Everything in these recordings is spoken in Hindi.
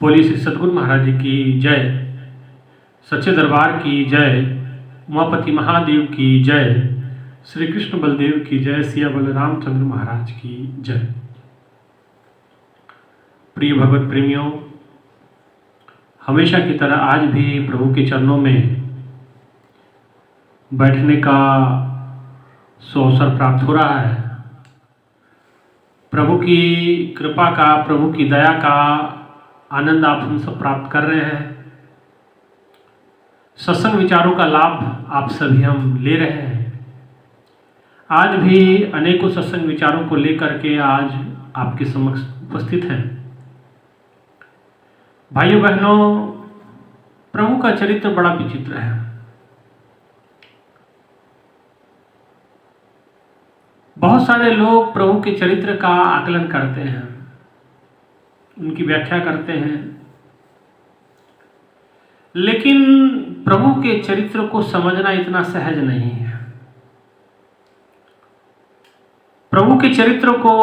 बोली श्री सद्गुरु महाराज जी की जय। सच्चे दरबार की जय। उमापति महादेव की जय। श्री कृष्ण बलदेव की जय। सिया बलराम चंद्र महाराज की जय। प्रिय भगवत प्रेमियों, हमेशा की तरह आज भी प्रभु के चरणों में बैठने का सुअवसर प्राप्त हो रहा है। प्रभु की कृपा का, प्रभु की दया का आनंद आप हम सब प्राप्त कर रहे हैं। सत्संग विचारों का लाभ आप सभी हम ले रहे हैं। आज भी अनेकों सत्संग विचारों को लेकर के आज आपके समक्ष उपस्थित हैं। भाइयों बहनों, प्रभु का चरित्र बड़ा विचित्र है। बहुत सारे लोग प्रभु के चरित्र का आकलन करते हैं, उनकी व्याख्या करते हैं, लेकिन प्रभु के चरित्र को समझना इतना सहज नहीं है। प्रभु के चरित्र को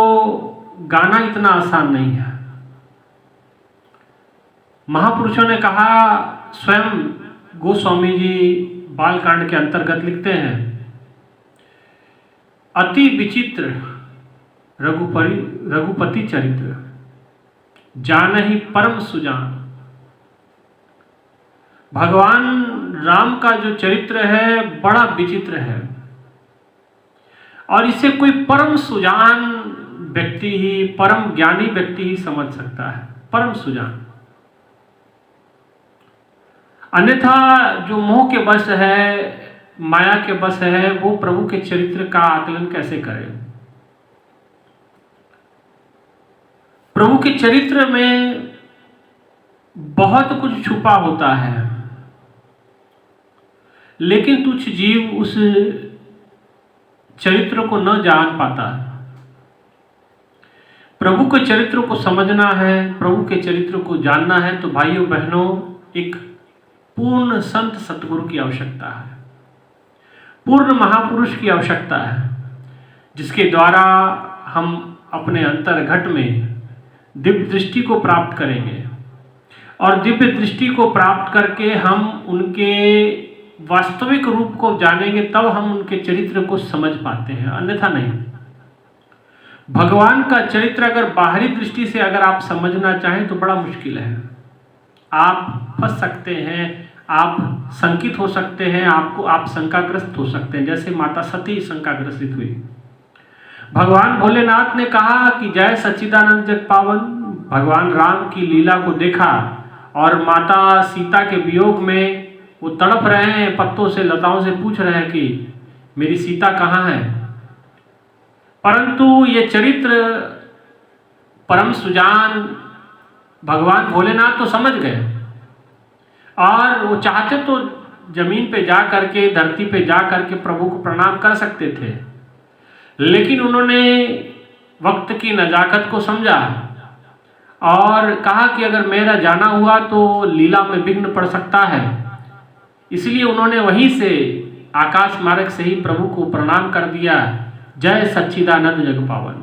गाना इतना आसान नहीं है। महापुरुषों ने कहा, स्वयं गोस्वामी जी बालकांड के अंतर्गत लिखते हैं, अति विचित्र रघुपति चरित्र जानहि परम सुजान। भगवान राम का जो चरित्र है बड़ा विचित्र है और इसे कोई परम सुजान व्यक्ति ही, परम ज्ञानी व्यक्ति ही समझ सकता है। परम सुजान। अन्यथा जो मोह के वश है, माया के वश है, वो प्रभु के चरित्र का आकलन कैसे करे। प्रभु के चरित्र में बहुत कुछ छुपा होता है, लेकिन तुच्छ जीव उस चरित्र को न जान पाता। प्रभु के चरित्र को समझना है, प्रभु के चरित्र को जानना है तो भाइयों बहनों, एक पूर्ण संत सतगुरु की आवश्यकता है, पूर्ण महापुरुष की आवश्यकता है, जिसके द्वारा हम अपने अंतर्घट में दिव्य दृष्टि को प्राप्त करेंगे और दिव्य दृष्टि को प्राप्त करके हम उनके वास्तविक रूप को जानेंगे, तब हम उनके चरित्र को समझ पाते हैं, अन्यथा नहीं। भगवान का चरित्र अगर बाहरी दृष्टि से अगर आप समझना चाहें तो बड़ा मुश्किल है। आप फंस सकते हैं, आप शंकित हो सकते हैं, आप शंकाग्रस्त हो सकते हैं, जैसे माता सती शंकाग्रसित हुई। भगवान भोलेनाथ ने कहा कि जय सच्चिदानंद जग पावन। भगवान राम की लीला को देखा और माता सीता के वियोग में वो तड़प रहे हैं, पत्तों से लताओं से पूछ रहे हैं कि मेरी सीता कहाँ है। परंतु ये चरित्र परम सुजान भगवान भोलेनाथ तो समझ गए और वो चाहते तो जमीन पे जा करके, धरती पे जा करके प्रभु को प्रणाम कर सकते थे, लेकिन उन्होंने वक्त की नजाकत को समझा और कहा कि अगर मेरा जाना हुआ तो लीला में विघ्न पड़ सकता है। इसलिए उन्होंने वहीं से आकाश मार्ग से ही प्रभु को प्रणाम कर दिया, जय सच्चिदानंद जग पावन।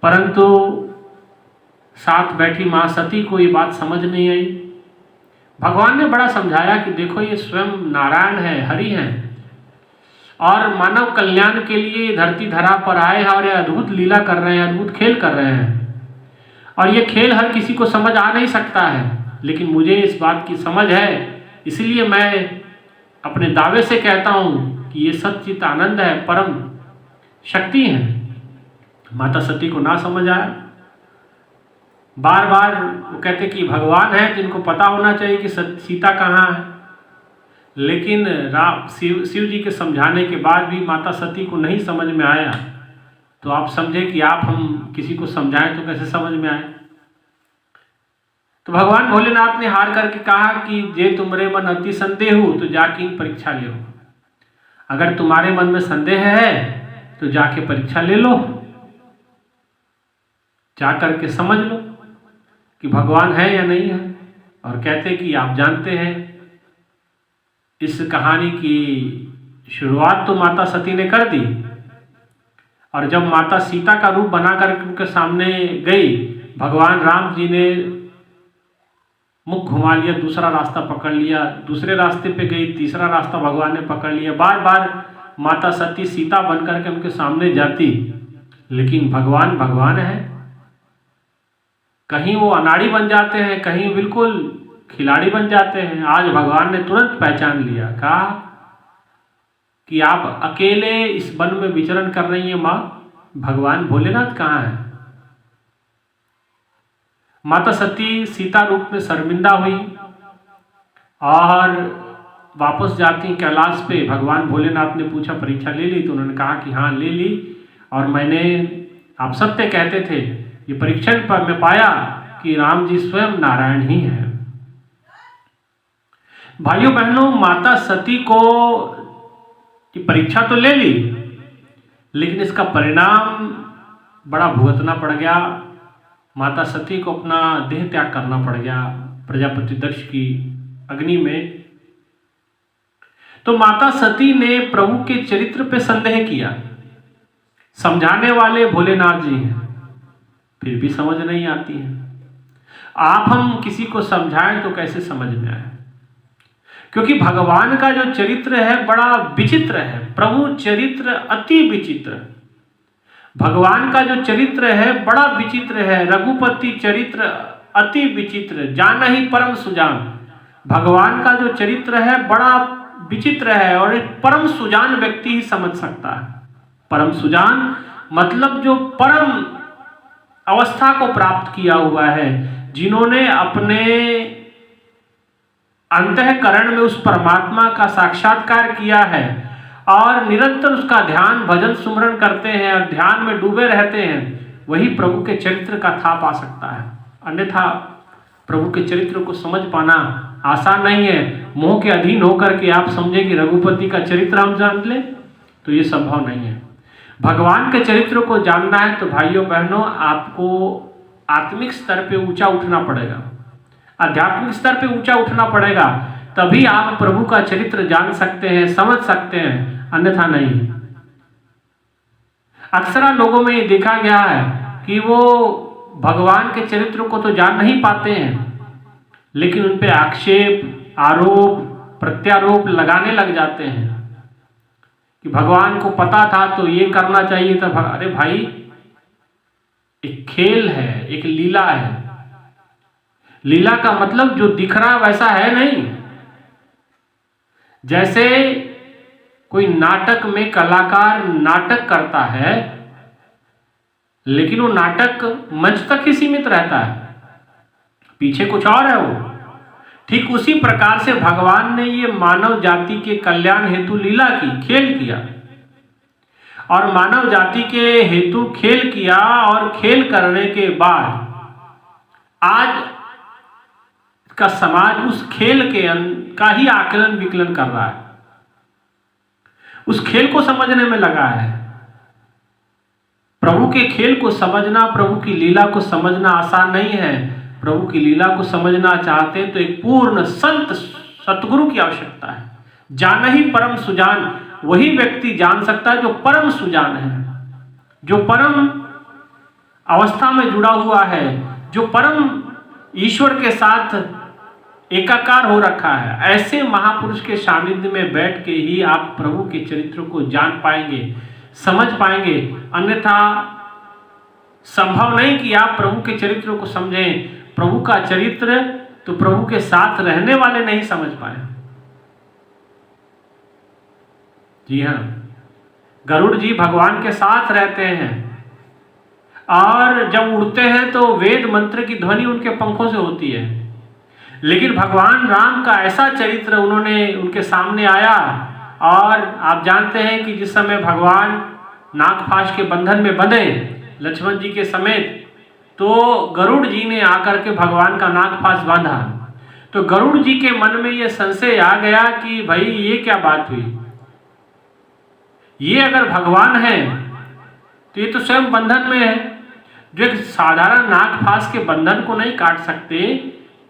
परंतु साथ बैठी मां सती को ये बात समझ नहीं आई। भगवान ने बड़ा समझाया कि देखो, ये स्वयं नारायण है, हरि हैं और मानव कल्याण के लिए धरती धरा पर आए हैं और ये अद्भुत लीला कर रहे हैं, अद्भुत खेल कर रहे हैं और ये खेल हर किसी को समझ आ नहीं सकता है, लेकिन मुझे इस बात की समझ है, इसलिए मैं अपने दावे से कहता हूँ कि ये सच्चित आनंद है, परम शक्ति है। माता सती को ना समझ आया। बार बार वो कहते कि भगवान है, जिनको पता होना चाहिए कि सीता कहाँ है, लेकिन शिव जी के समझाने के बाद भी माता सती को नहीं समझ में आया। तो आप समझे कि आप हम किसी को समझाएं तो कैसे समझ में आए। तो भगवान भोलेनाथ ने हार करके कहा कि जे तुमरे मन अति संदेह हो तो जाके परीक्षा ले लो। अगर तुम्हारे मन में संदेह है तो जाके परीक्षा ले लो, जा करके समझ लो कि भगवान है या नहीं है। और कहते कि आप जानते हैं इस कहानी की शुरुआत तो माता सती ने कर दी और जब माता सीता का रूप बनाकर उनके सामने गई, भगवान राम जी ने मुख घुमा लिया, दूसरा रास्ता पकड़ लिया, दूसरे रास्ते पे गई, तीसरा रास्ता भगवान ने पकड़ लिया। बार बार माता सती सीता बन करके उनके सामने जाती, लेकिन भगवान भगवान है। कहीं वो अनाड़ी बन जाते हैं, कहीं बिल्कुल खिलाड़ी बन जाते हैं। आज भगवान ने तुरंत पहचान लिया, कहा कि आप अकेले इस वन में विचरण कर रही हैं माँ, भगवान भोलेनाथ कहाँ है। माता सती सीता रूप में शर्मिंदा हुई और वापस जाती कैलाश पे। भगवान भोलेनाथ ने पूछा परीक्षा ले ली, तो उन्होंने कहा कि हाँ ले ली, और मैंने आप सत्य कहते थे, ये परीक्षण पर मैं पाया कि राम जी स्वयं नारायण ही हैं। भाइयों बहनों, माता सती को ये परीक्षा तो ले ली, लेकिन इसका परिणाम बड़ा भुगतना पड़ गया। माता सती को अपना देह त्याग करना पड़ गया प्रजापति दक्ष की अग्नि में। तो माता सती ने प्रभु के चरित्र पे संदेह किया। समझाने वाले भोलेनाथ जी हैं, फिर भी समझ नहीं आती है। आप हम किसी को समझाएं तो कैसे समझ में आए, क्योंकि भगवान का जो चरित्र है बड़ा विचित्र है। प्रभु चरित्र अति विचित्र, भगवान का जो चरित्र है बड़ा विचित्र है। रघुपति चरित्र अति विचित्र, जान ही परम सुजान। भगवान का जो चरित्र है बड़ा विचित्र है, और एक परम सुजान व्यक्ति ही समझ सकता है। परम सुजान मतलब जो परम अवस्था को प्राप्त किया हुआ है, जिन्होंने अपने अंतःकरण में उस परमात्मा का साक्षात्कार किया है और निरंतर उसका ध्यान भजन सुमरण करते हैं और ध्यान में डूबे रहते हैं, वही प्रभु के चरित्र का था पा सकता है। अन्यथा प्रभु के चरित्र को समझ पाना आसान नहीं है। मोह के अधीन होकर के आप समझे कि रघुपति का चरित्र हम जान लें, तो ये संभव नहीं है। भगवान के चरित्र को जानना है तो भाइयों बहनों, आपको आत्मिक स्तर पे ऊंचा उठना पड़ेगा, आध्यात्मिक स्तर पे ऊंचा उठना पड़ेगा, तभी आप प्रभु का चरित्र जान सकते हैं, समझ सकते हैं, अन्यथा नहीं। अक्सर लोगों में ये देखा गया है कि वो भगवान के चरित्र को तो जान नहीं पाते हैं, लेकिन उन पे आक्षेप, आरोप, प्रत्यारोप लगाने लग जाते हैं कि भगवान को पता था तो ये करना चाहिए था। अरे भाई, एक खेल है, एक लीला है। लीला का मतलब जो दिख रहा वैसा है नहीं। जैसे कोई नाटक में कलाकार नाटक करता है, लेकिन वो नाटक मंच तक ही सीमित रहता है, पीछे कुछ और है वो। ठीक उसी प्रकार से भगवान ने ये मानव जाति के कल्याण हेतु लीला की, खेल किया, और मानव जाति के हेतु खेल किया, और खेल करने के बाद आज का समाज उस खेल के का ही आकलन विकलन कर रहा है, उस खेल को समझने में लगा है। प्रभु के खेल को समझना, प्रभु की लीला को समझना आसान नहीं है। प्रभु की लीला को समझना चाहते हैं तो एक पूर्ण संत सतगुरु की आवश्यकता है। जान ही परम सुजान, वही व्यक्ति जान सकता है जो परम सुजान है, जो परम अवस्था में जुड़ा हुआ है, जो परम ईश्वर के साथ एकाकार हो रखा है। ऐसे महापुरुष के सानिध्य में बैठ के ही आप प्रभु के चरित्र को जान पाएंगे, समझ पाएंगे। अन्यथा संभव नहीं कि आप प्रभु के चरित्र को समझें। प्रभु का चरित्र तो प्रभु के साथ रहने वाले नहीं समझ पाए। जी हाँ, गरुड़ जी भगवान के साथ रहते हैं, और जब उड़ते हैं तो वेद मंत्र की ध्वनि उनके पंखों से होती है। लेकिन भगवान राम का ऐसा चरित्र उन्होंने उनके सामने आया, और आप जानते हैं कि जिस समय भगवान नागपाश के बंधन में बंधे लक्ष्मण जी के समेत, तो गरुड़ जी ने आकर के भगवान का नागपाश बांधा। तो गरुड़ जी के मन में यह संशय आ गया कि भाई ये क्या बात हुई, ये अगर भगवान है तो ये तो स्वयं बंधन में है। जो एक साधारण नागपाश के बंधन को नहीं काट सकते,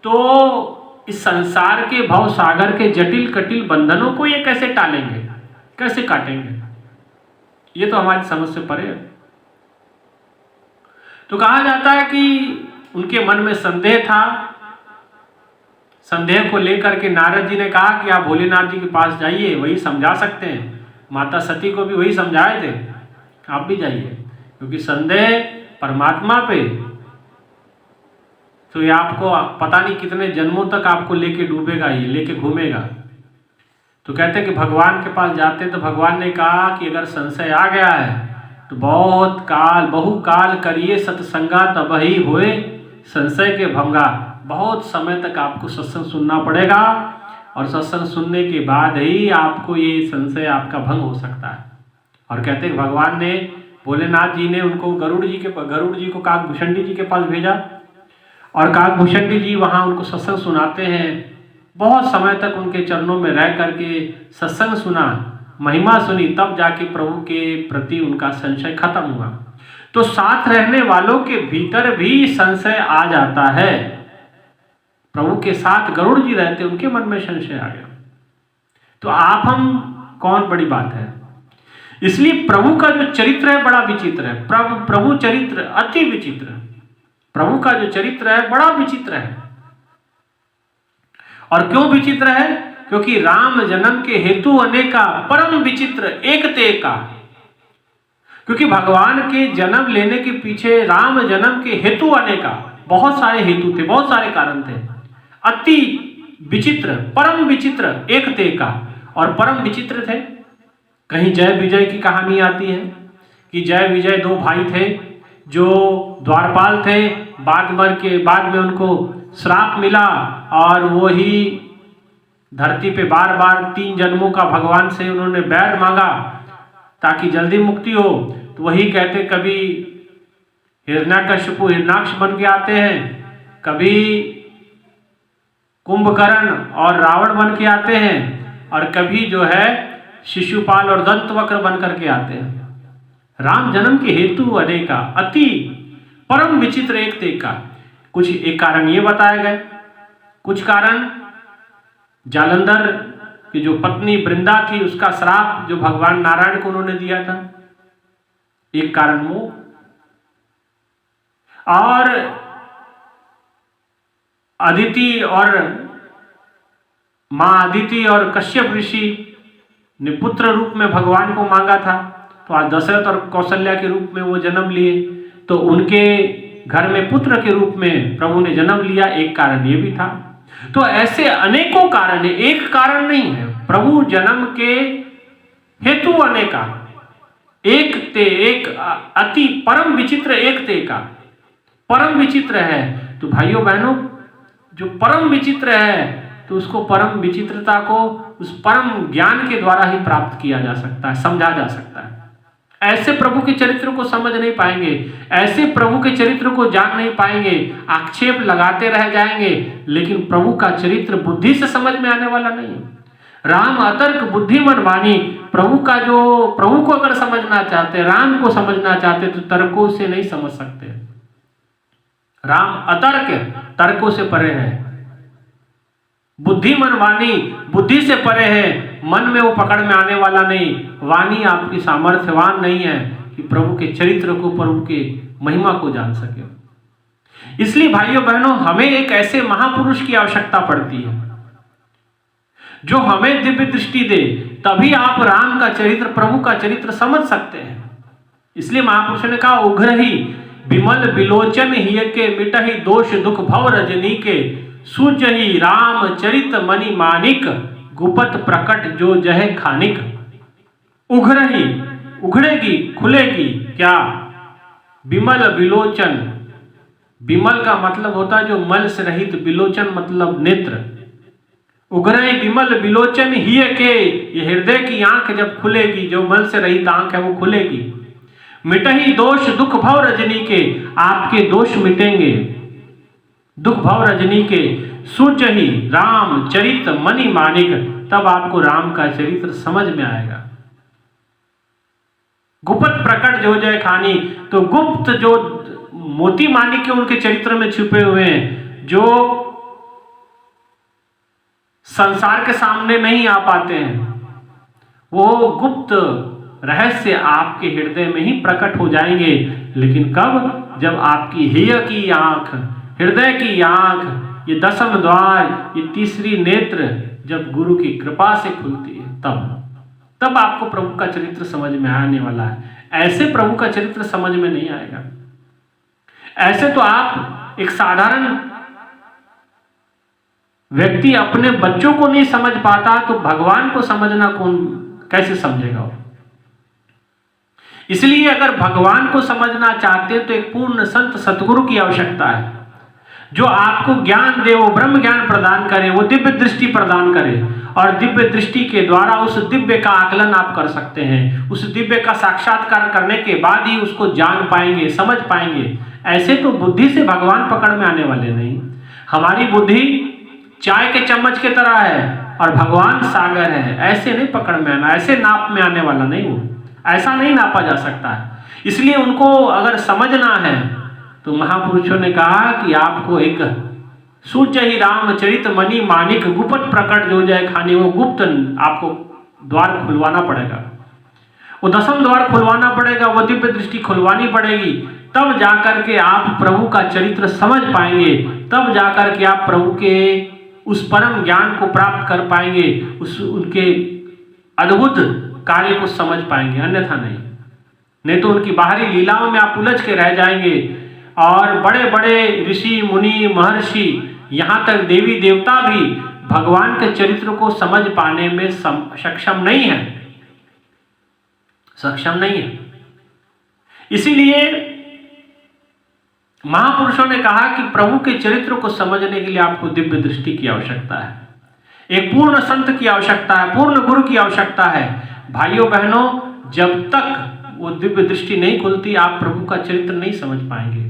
तो इस संसार के भव सागर के जटिल कटिल बंधनों को ये कैसे टालेंगे, कैसे काटेंगे? ये तो हमारी समझ से परे है। तो कहा जाता है कि उनके मन में संदेह था, संदेह को लेकर के नारद जी ने कहा कि आप भोलेनाथ जी के पास जाइए, वही समझा सकते हैं। माता सती को भी वही समझाए थे, आप भी जाइए, क्योंकि संदेह परमात्मा पे तो ये आपको पता नहीं कितने जन्मों तक आपको लेके डूबेगा, ये लेके घूमेगा। तो कहते हैं कि भगवान के पास जाते तो भगवान ने कहा कि अगर संशय आ गया है तो बहुत काल बहुकाल करिए सत्संगा तबहि होए संशय के भंगा। बहुत समय तक आपको सत्संग सुनना पड़ेगा और सत्संग सुनने के बाद ही आपको ये संशय आपका भंग हो सकता है। और कहते हैं भगवान ने, भोलेनाथ जी ने उनको गरुड़ जी को काकभूषणी जी के पास भेजा और काकभूषणी जी वहाँ उनको सत्संग सुनाते हैं। बहुत समय तक उनके चरणों में रह करके सत्संग सुना, महिमा सुनी, तब जाके प्रभु के प्रति उनका संशय खत्म हुआ। तो साथ रहने वालों के भीतर भी संशय आ जाता है। प्रभु के साथ गरुड़ जी रहते, उनके मन में संशय आ गया, तो आप हम कौन, बड़ी बात है। इसलिए प्रभु का जो चरित्र है बड़ा विचित्र है। प्रभु चरित्र अति विचित्र है। प्रभु का जो चरित्र है बड़ा विचित्र है। और क्यों विचित्र है? क्योंकि राम जन्म के हेतु अनेका, परम विचित्र एक ते एका। क्योंकि भगवान के जन्म लेने के पीछे राम जन्म के हेतु अनेका, बहुत सारे हेतु थे, बहुत सारे कारण थे। अति विचित्र, परम विचित्र एक ते एका। और परम विचित्र थे। कहीं जय विजय की कहानी आती है कि जय विजय दो भाई थे जो द्वारपाल थे, बाद में उनको श्राप मिला और वो ही धरती पे बार बार 3 जन्मों का भगवान से उन्होंने बैर मांगा ताकि जल्दी मुक्ति हो। तो वही कहते, कभी हिरण्याकश्यपु हिरणाक्ष बन के आते हैं, कभी कुंभकर्ण और रावण बन के आते हैं, और कभी जो है शिशुपाल और दंतवक्र बन करके आते हैं। राम जन्म के हेतु अनेका, अति परम विचित्र एक ते एका। कुछ एक कारण ये बताए गए, कुछ कारण जालंधर की जो पत्नी वृंदा थी उसका श्राप जो भगवान नारायण को उन्होंने दिया था, एक कारण वो। और अदिति और मां अदिति और कश्यप ऋषि ने पुत्र रूप में भगवान को मांगा था, तो आज दशरथ और कौशल्या के रूप में वो जन्म लिए, तो उनके घर में पुत्र के रूप में प्रभु ने जन्म लिया, एक कारण ये भी था। तो ऐसे अनेकों कारण है, एक कारण नहीं है। प्रभु जन्म के हेतु अनेका, एक ते एक, अति परम विचित्र एक ते का, परम विचित्र है। तो भाइयों बहनों, जो परम विचित्र है तो उसको परम विचित्रता को उस परम ज्ञान के द्वारा ही प्राप्त किया जा सकता है, समझा जा सकता है। ऐसे प्रभु के चरित्र को समझ नहीं पाएंगे, ऐसे प्रभु के चरित्र को जान नहीं पाएंगे, आक्षेप लगाते रह जाएंगे, लेकिन प्रभु का चरित्र बुद्धि से समझ में आने वाला नहीं। राम अतर्क बुद्धिमान वाणी। प्रभु को अगर समझना चाहते, राम को समझना चाहते तो तर्कों से नहीं समझ सकते। राम अतर्क, तर्कों से परे है। बुद्धिमान वाणी, बुद्धि से परे है, मन में वो पकड़ में आने वाला नहीं। वाणी आपकी सामर्थ्यवान नहीं है कि प्रभु के चरित्र को, प्रभु के महिमा को जान सके। इसलिए भाइयों बहनों, हमें एक ऐसे महापुरुष की आवश्यकता पड़ती है जो हमें दिव्य दृष्टि दे, तभी आप राम का चरित्र, प्रभु का चरित्र समझ सकते हैं। इसलिए महापुरुषों ने कहा, उघ्र ही विमल विलोचन हिय के, मिटहि दोष दुख भव रजनी के, सुजहि राम चरित मणि मानिक, गुपत प्रकट जो जह खानिक। उघरही, उघड़ेगी, खुलेगी क्या? विमल विलोचन, विमल का मतलब होता है जो मल से रहित, विलोचन मतलब नेत्र। उघरही विमल विलोचन ही के, ये हृदय की आंख जब खुलेगी, जो मल से रहित आंख है वो खुलेगी। मिटही दोष दुख भव रजनी के, आपके दोष मिटेंगे दुख भव रजनी के। सुजहि राम चरित मणि मानिक, तब आपको राम का चरित्र समझ में आएगा। गुप्त प्रकट जो जय खानी, तो गुप्त जो मोती मानिक के उनके चरित्र में छुपे हुए हैं, जो संसार के सामने नहीं आ पाते हैं, वो गुप्त रहस्य आपके हृदय में ही प्रकट हो जाएंगे। लेकिन कब? जब आपकी हेय की आंख, हृदय की आंख, ये दसम द्वार, ये तीसरी नेत्र जब गुरु की कृपा से खुलती है तब आपको प्रभु का चरित्र समझ में आने वाला है। ऐसे प्रभु का चरित्र समझ में नहीं आएगा। ऐसे तो आप एक साधारण व्यक्ति अपने बच्चों को नहीं समझ पाता तो भगवान को समझना कौन कैसे समझेगा वो। इसलिए अगर भगवान को समझना चाहते हैं तो एक पूर्ण संत सतगुरु की आवश्यकता है, जो आपको ज्ञान दे, वो ब्रह्म ज्ञान प्रदान करे, वो दिव्य दृष्टि प्रदान करे, और दिव्य दृष्टि के द्वारा उस दिव्य का आकलन आप कर सकते हैं। उस दिव्य का साक्षात्कार करने के बाद ही उसको जान पाएंगे, समझ पाएंगे। ऐसे तो बुद्धि से भगवान पकड़ में आने वाले नहीं। हमारी बुद्धि चाय के चम्मच के तरह है और भगवान सागर है, ऐसे नहीं पकड़ में आना, ऐसे नाप में आने वाला नहीं, वो ऐसा नहीं नापा जा सकता है। इसलिए उनको अगर समझना है तो महापुरुषों ने कहा कि आपको एक सूर्य ही रामचरित मणि मानिक गुप्त प्रकट जो जाए खाने, वो गुप्त आपको द्वार खुलवाना पड़ेगा, वो दसम द्वार खुलवाना पड़ेगा, वो दिव्य दृष्टि खुलवानी पड़ेगी। तब जाकर के आप प्रभु का चरित्र समझ पाएंगे, तब जाकर के आप प्रभु के उस परम ज्ञान को प्राप्त कर पाएंगे, उनके अद्भुत कार्य को समझ पाएंगे, अन्यथा नहीं तो उनकी बाहरी लीलाओं में आप उलझ के रह जाएंगे। और बड़े बड़े ऋषि मुनि महर्षि, यहाँ तक देवी देवता भी भगवान के चरित्र को समझ पाने में सक्षम नहीं है। इसीलिए महापुरुषों ने कहा कि प्रभु के चरित्र को समझने के लिए आपको दिव्य दृष्टि की आवश्यकता है, एक पूर्ण संत की आवश्यकता है, पूर्ण गुरु की आवश्यकता है। भाइयों बहनों, जब तक वो दिव्य दृष्टि नहीं खुलती आप प्रभु का चरित्र नहीं समझ पाएंगे।